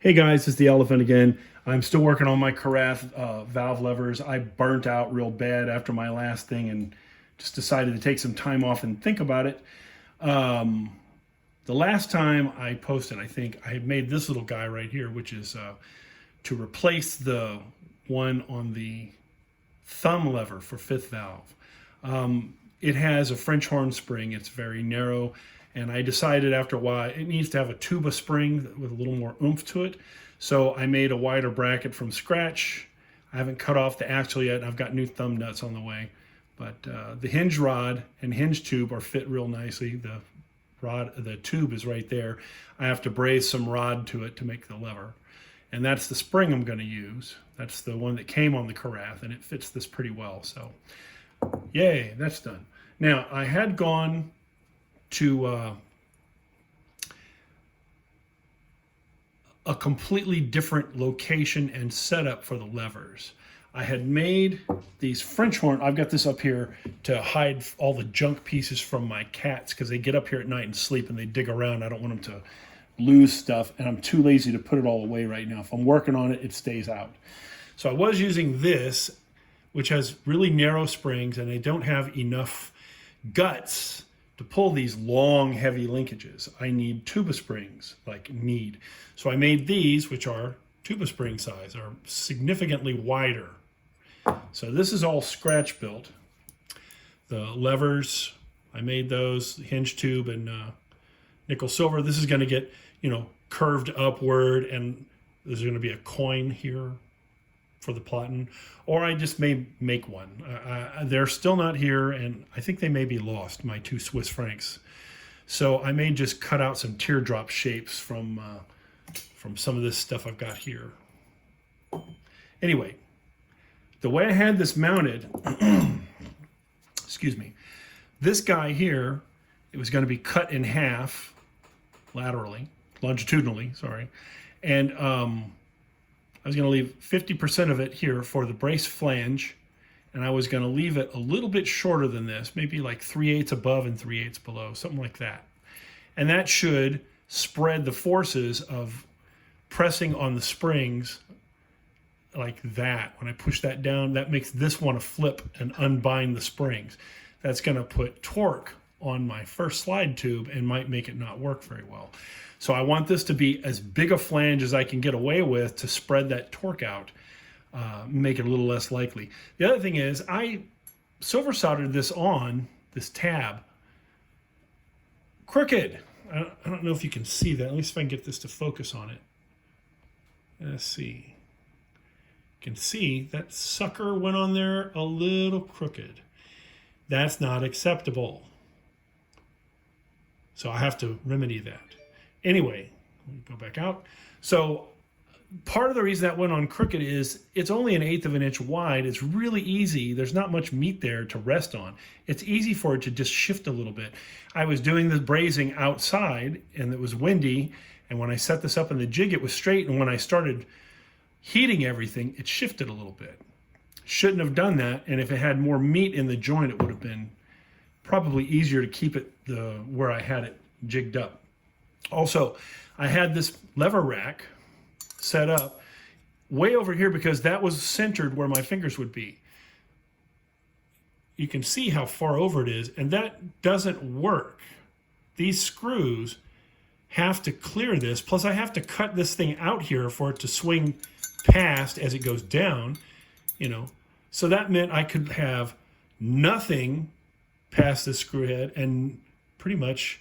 Hey guys, it's the Elephant again. I'm still working on my Carath valve levers. I burnt out real bad after my last thing and just decided to take some time off and think about it. Um, the last time I posted, I think I had made this little guy right here, which is to replace the one on the thumb lever for fifth valve. It has a French horn spring. It's very narrow, and I decided after a while it needs to have a tuba spring with a little more oomph to it. So I made a wider bracket from scratch. I haven't cut off the axle yet, and I've got new thumb nuts on the way. But the hinge rod and hinge tube are fit real nicely. The tube is right there. I have to braze some rod to it to make the lever. And that's the spring I'm going to use. That's the one that came on the Carath, and it fits this pretty well. So, yay, that's done. Now, I had gone to a completely different location and setup for the levers. I had made these French horn. I've got this up here to hide all the junk pieces from my cats because they get up here at night and sleep and they dig around. I don't want them to lose stuff, and I'm too lazy to put it all away right now. If I'm working on it, it stays out. So I was using this, which has really narrow springs, and they don't have enough guts to pull these long, heavy linkages. I need tuba springs, So I made these, which are tuba spring size, are significantly wider. So this is all scratch built. The levers, I made those, hinge tube and nickel silver. This is going to get, curved upward, and there's going to be a coin here for the platen, or I just may make one. They're still not here, and I think they may be lost, my 2 Swiss francs. So I may just cut out some teardrop shapes from some of this stuff I've got here. Anyway, the way I had this mounted, excuse me, this guy here, it was going to be cut in half longitudinally, sorry, and I was going to leave 50% of it here for the brace flange, and I was going to leave it a little bit shorter than this, maybe like 3/8 above and 3/8 below, something like that. And that should spread the forces of pressing on the springs like that. When I push that down, that makes this want to flip and unbind the springs. That's going to put torque on my first slide tube and might make it not work very well. So I want this to be as big a flange as I can get away with to spread that torque out, make it a little less likely. The other thing is I silver soldered this on, this tab, crooked. I don't know if you can see that. At least if I can get this to focus on it. Let's see. You can see that sucker went on there a little crooked. That's not acceptable. So I have to remedy that. Anyway, let me go back out. So part of the reason that went on crooked is it's only 1/8 of an inch wide. It's really easy. There's not much meat there to rest on. It's easy for it to just shift a little bit. I was doing the brazing outside and it was windy. And when I set this up in the jig, it was straight. And when I started heating everything, it shifted a little bit. Shouldn't have done that. And if it had more meat in the joint, it would have been probably easier to keep it where I had it jigged up. Also, I had this lever rack set up way over here because that was centered where my fingers would be. You can see how far over it is, and that doesn't work. These screws have to clear this, plus I have to cut this thing out here for it to swing past as it goes down, So that meant I could have nothing past this screw head and pretty much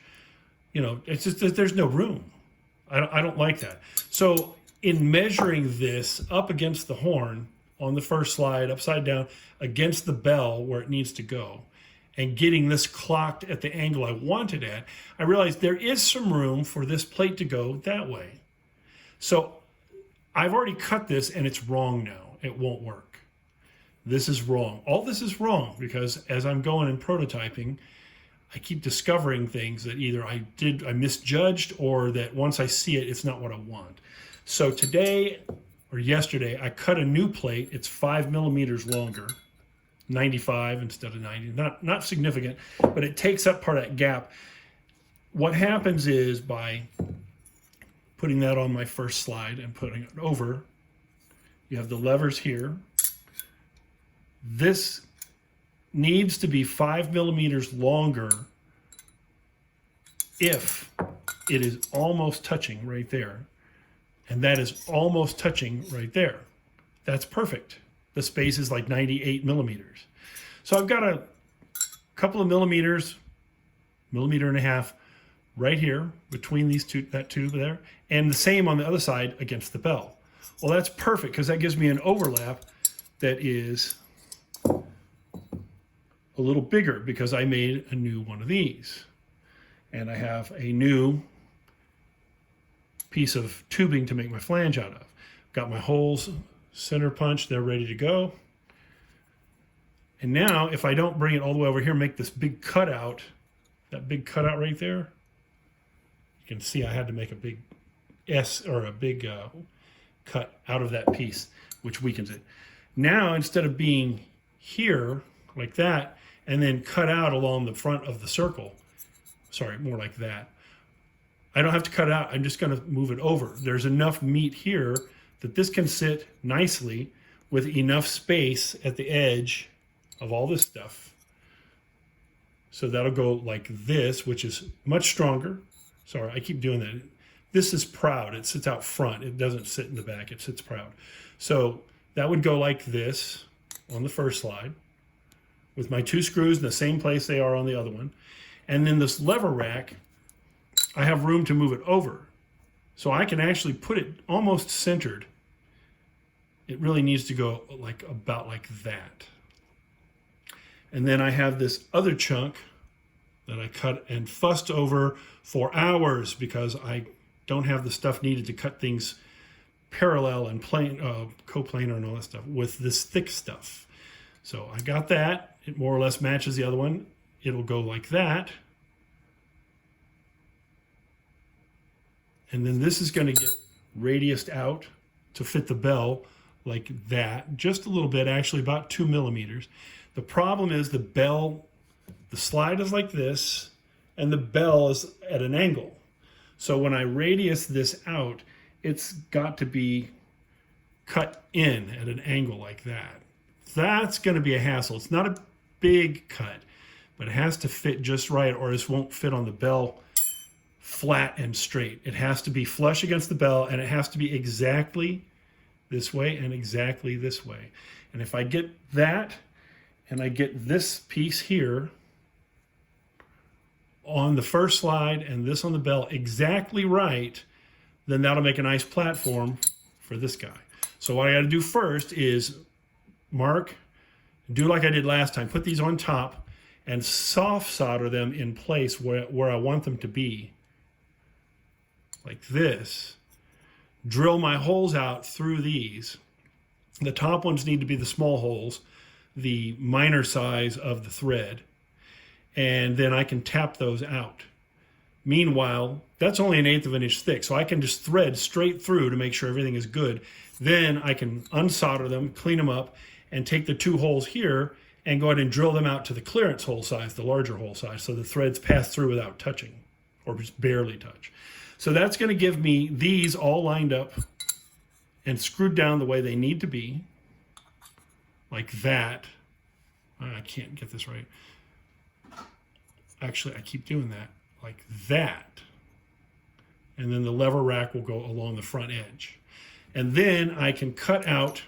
it's just that there's no room. I don't like that. So in measuring this up against the horn on the first slide, upside down, against the bell where it needs to go, and getting this clocked at the angle I want it at, I realized there is some room for this plate to go that way. So I've already cut this and it's wrong now. It won't work. This is wrong. All this is wrong because as I'm going and prototyping, I keep discovering things that either I misjudged, or that once I see it, it's not what I want. So today or yesterday, I cut a new plate. It's 5 millimeters longer, 95 instead of 90. Not significant, but it takes up part of that gap. What happens is by putting that on my first slide and putting it over. You have the levers here. This needs to be 5 millimeters longer if it is almost touching right there. And that is almost touching right there. That's perfect. The space is like 98 millimeters. So I've got a couple of millimeters, millimeter and a half, right here between these two, that tube there, and the same on the other side against the bell. Well, that's perfect because that gives me an overlap that is a little bigger because I made a new one of these. And I have a new piece of tubing to make my flange out of. Got my holes center punched, they're ready to go. And now if I don't bring it all the way over here, make this big cutout, that big cutout right there, you can see I had to make a big S or a big cut out of that piece, which weakens it. Now, instead of being here like that, and then cut out along the front of the circle, sorry, more like that, I don't have to cut it out. I'm just going to move it over. There's enough meat here that this can sit nicely with enough space at the edge of all this stuff. So that'll go like this, which is much stronger. Sorry, I keep doing that. This is proud. It sits out front. It doesn't sit in the back. It sits proud. So that would go like this on the first slide with my two screws in the same place they are on the other one. And then this lever rack, I have room to move it over. So I can actually put it almost centered. It really needs to go like about like that. And then I have this other chunk that I cut and fussed over for hours because I don't have the stuff needed to cut things parallel and plane, coplanar and all that stuff with this thick stuff. So I got that. It more or less matches the other one. It'll go like that. And then this is going to get radiused out to fit the bell like that. Just a little bit, actually about 2 millimeters. The problem is the bell, the slide is like this, and the bell is at an angle. So when I radius this out, it's got to be cut in at an angle like that. That's going to be a hassle. It's not a big cut, but it has to fit just right or this won't fit on the bell flat and straight. It has to be flush against the bell and it has to be exactly this way and exactly this way. And if I get that and I get this piece here on the first slide and this on the bell exactly right, then that'll make a nice platform for this guy. So what I got to do first is mark, do like I did last time, put these on top and soft solder them in place where I want them to be, like this. Drill my holes out through these. The top ones need to be the small holes, the minor size of the thread, and then I can tap those out. Meanwhile, that's only 1/8 of an inch thick, so I can just thread straight through to make sure everything is good. Then I can unsolder them, clean them up, and take the two holes here and go ahead and drill them out to the clearance hole size, the larger hole size, so the threads pass through without touching, or just barely touch. So that's going to give me these all lined up and screwed down the way they need to be, like that. I can't get this right. Actually, I keep doing that, like that. And then the lever rack will go along the front edge. And then I can cut out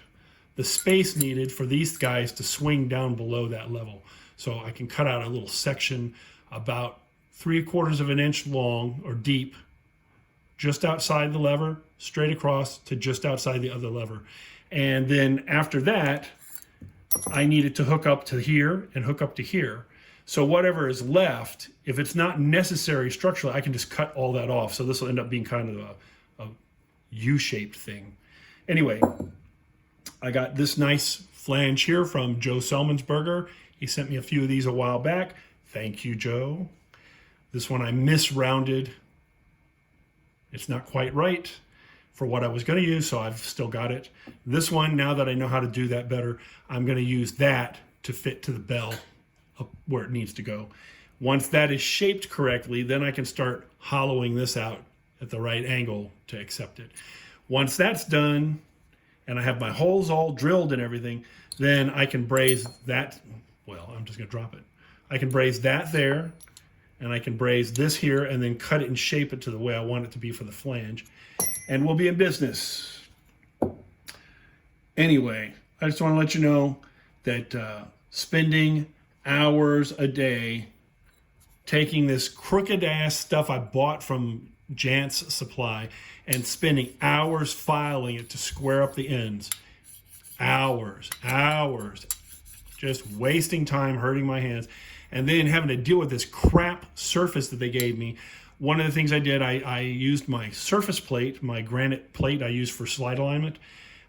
the space needed for these guys to swing down below that level. So I can cut out a little section about 3/4 of an inch long or deep, just outside the lever, straight across to just outside the other lever. And then after that, I need it to hook up to here and hook up to here. So whatever is left, if it's not necessary structurally, I can just cut all that off. So this will end up being kind of a U-shaped thing. Anyway, I got this nice flange here from Joe Selmansberger. He sent me a few of these a while back. Thank you, Joe. This one I misrounded. It's not quite right for what I was going to use, so I've still got it. This one, now that I know how to do that better, I'm going to use that to fit to the bell up where it needs to go. Once that is shaped correctly, then I can start hollowing this out at the right angle to accept it. Once that's done, and I have my holes all drilled and everything, then I can braze that. Well, I'm just going to drop it. I can braze that there, and I can braze this here, and then cut it and shape it to the way I want it to be for the flange, and we'll be in business. Anyway, I just want to let you know that spending hours a day taking this crooked ass stuff I bought from Jant's Supply and spending hours filing it to square up the ends. Hours, just wasting time, hurting my hands, and then having to deal with this crap surface that they gave me. One of the things I did, I used my surface plate, my granite plate I use for slide alignment.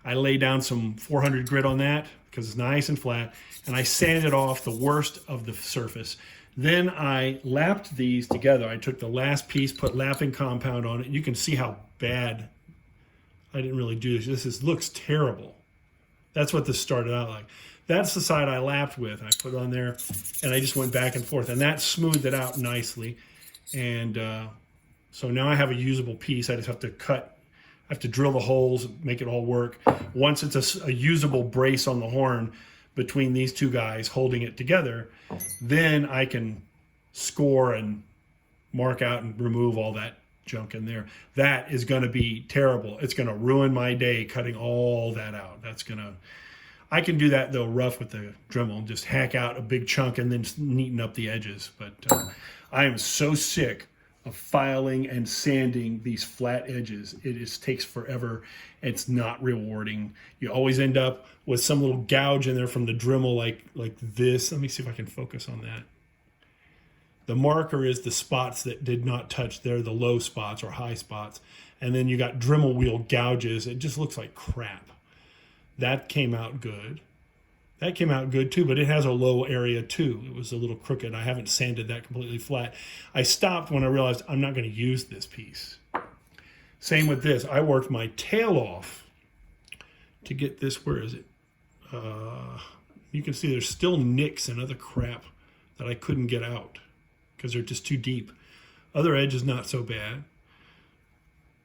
I laid down some 400 grit on that because it's nice and flat, and I sanded off the worst of the surface. Then I lapped these together. I took the last piece, put lapping compound on it. You can see how bad I didn't really do this. This looks terrible. That's what this started out like. That's the side I lapped with. I put it on there, and I just went back and forth, and that smoothed it out nicely. And so now I have a usable piece. I just have to cut. I have to drill the holes, make it all work. Once it's a usable brace on the horn between these two guys holding it together, then I can score and mark out and remove all that junk in there. That is going to be terrible. It's going to ruin my day cutting all that out. I can do that though rough with the Dremel and just hack out a big chunk and then neaten up the edges. But I am so sick of filing and sanding these flat edges. It just takes forever. It's not rewarding. You always end up with some little gouge in there from the Dremel like this. Let me see if I can focus on that. The marker is the spots that did not touch. They're the low spots or high spots. And then you got Dremel wheel gouges. It just looks like crap. That came out good. That came out good too, but it has a low area too. It was a little crooked. I haven't sanded that completely flat. I stopped when I realized I'm not going to use this piece. Same with this. I worked my tail off to get this. Where is it? You can see there's still nicks and other crap that I couldn't get out because they're just too deep. Other edge is not so bad.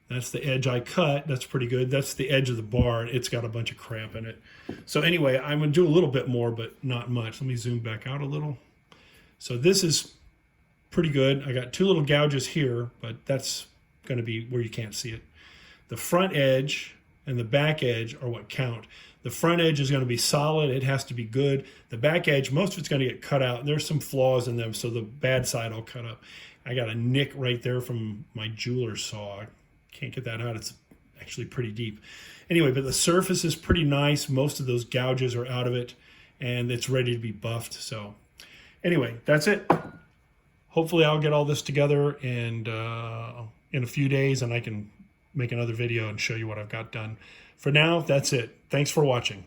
That's the edge I cut. That's pretty good. That's the edge of the bar. It's got a bunch of crap in it. So anyway, I'm going to do a little bit more, but not much. Let me zoom back out a little. So this is pretty good. I got two little gouges here, but that's going to be where you can't see it. The front edge and the back edge are what count. The front edge is going to be solid. It has to be good. The back edge, most of it's going to get cut out. There's some flaws in them, so the bad side I'll cut up. I got a nick right there from my jeweler's saw. Can't get that out. It's actually pretty deep. Anyway, but the surface is pretty nice. Most of those gouges are out of it, and it's ready to be buffed. So anyway, that's it. Hopefully I'll get all this together and in a few days, and I can make another video and show you what I've got done. For now, that's it. Thanks for watching.